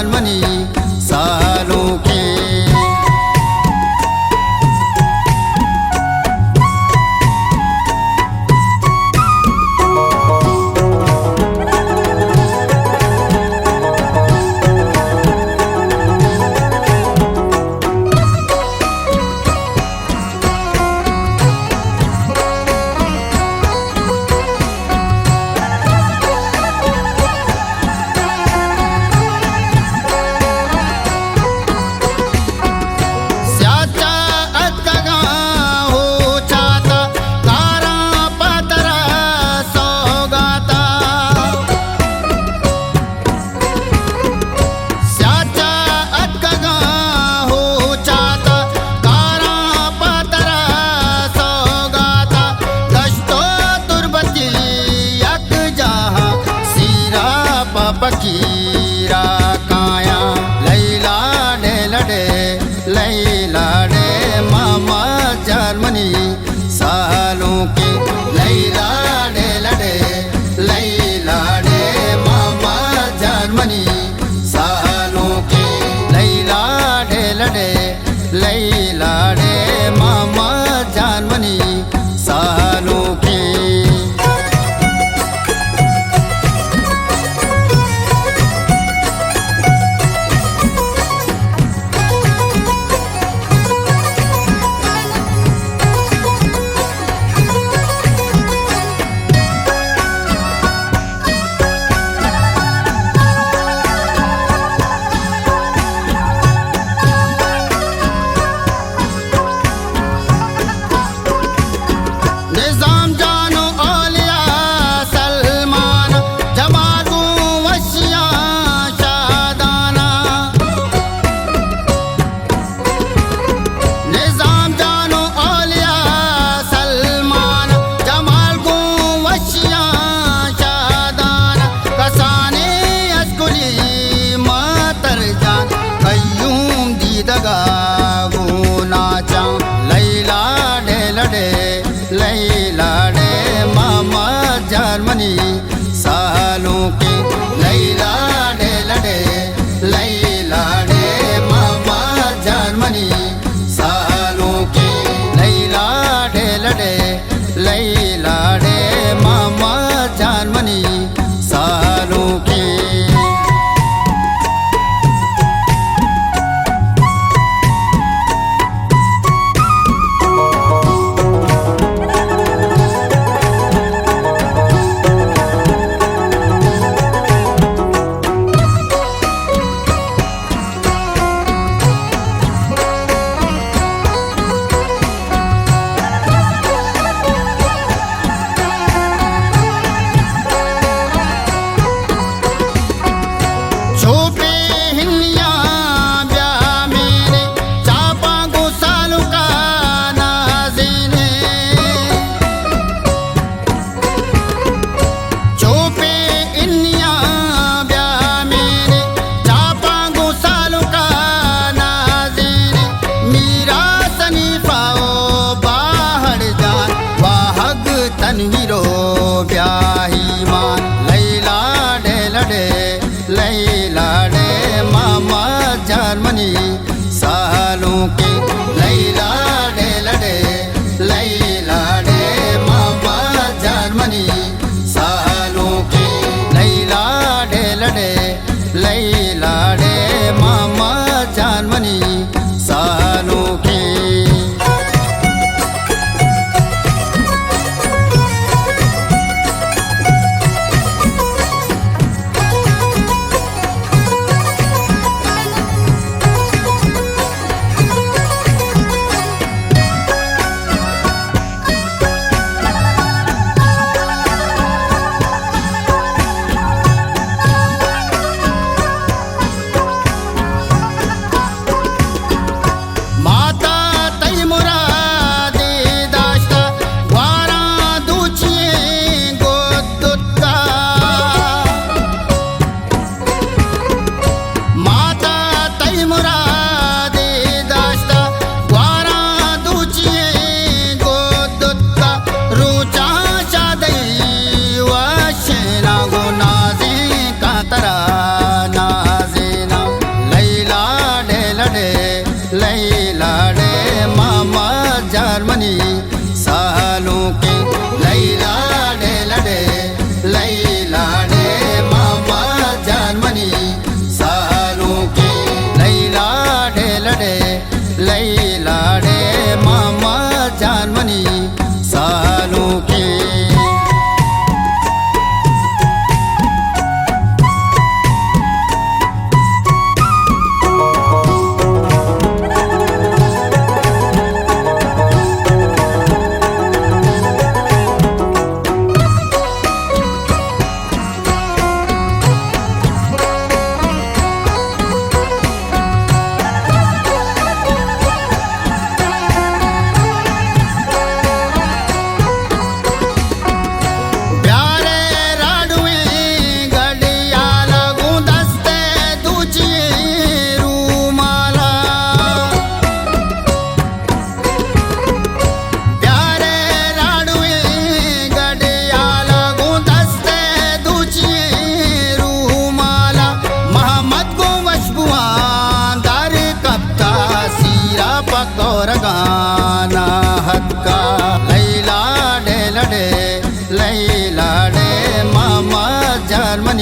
जानमनी सालों के। पकीरा काया लैला डे लडे लैला डे मामा जर्मनी सालों की। लैला डे लडे लैला डे मामा जर्मनी सालों की। लैला डे लडे लैला डे मामा जर्मनी सालों की। लैला डे मामा जर्मनी सालों की। लैला डे लडे लैला डे मामा जर्मनी सालों की। लैला डे लडे लैला डे मामा जर्मनी सालों की। तनवीरो ब्याही मान लैला डे लडे लैला डे मामा जर्मनी सालों की। लैला डे लडे लैला डे मामा जर्मनी सालों की। लैला डे लडे लैला डे मामा जर्मनी सालों की।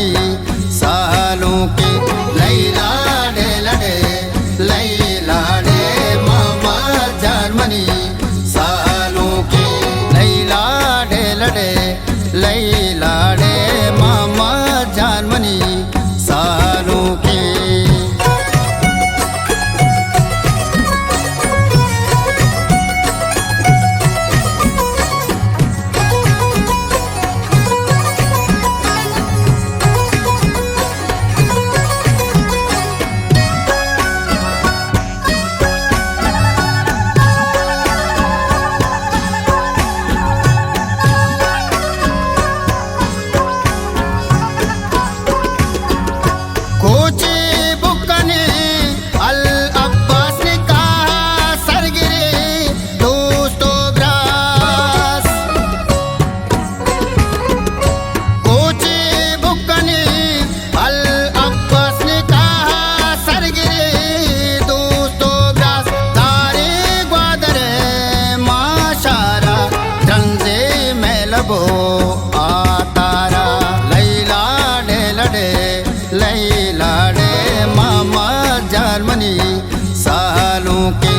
जर्मनी सालों के लैला डे लडे लैला डे मामा जर्मनी सालों के लैला डे लडे लैला डे मामा जर्मनी सालों के आतारा लैला डे लडे लैला डे मामा जर्मनी सालों के